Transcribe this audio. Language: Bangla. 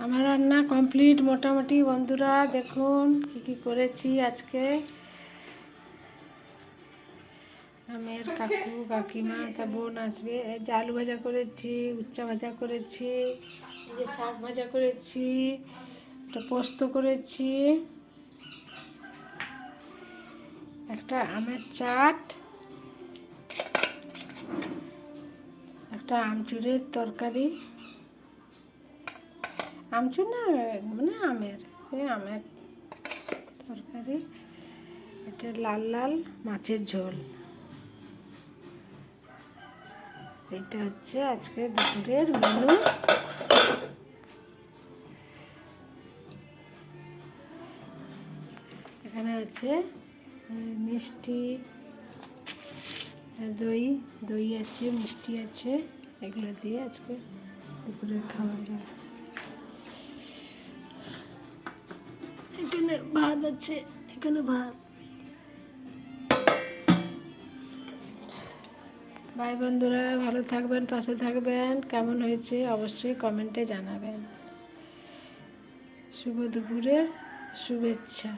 আমার রান্না কমপ্লিট মোটামুটি বন্ধুরা। দেখুন কি করেছি আজকে। আমার কাকু কাকিমা তা বোন আসবে। এই যে আলু ভাজা করেছি, উচ্চা ভাজা করেছি, এই যে শাক ভাজা করেছি, একটা পোস্ত করেছি, একটা আমের চাট, একটা আমচুরের তরকারি। আমচুর না, মানে আমের তরকারি। এটা লাল লাল মাছের ঝোল। এটা হচ্ছে আজকে দুপুরের মেনু। এখানে আছে মিষ্টি, দই আছে, মিষ্টি আছে, এগুলো দিয়ে আজকে দুপুরের খাবার দাবার। এখানে ভাত আছে, এখানে ভাত। ভাই বন্ধুরা, ভালো থাকবেন, পাশে থাকবেন। কেমন হয়েছে অবশ্যই কমেন্টে জানাবেন। শুভ দুপুরের শুভেচ্ছা।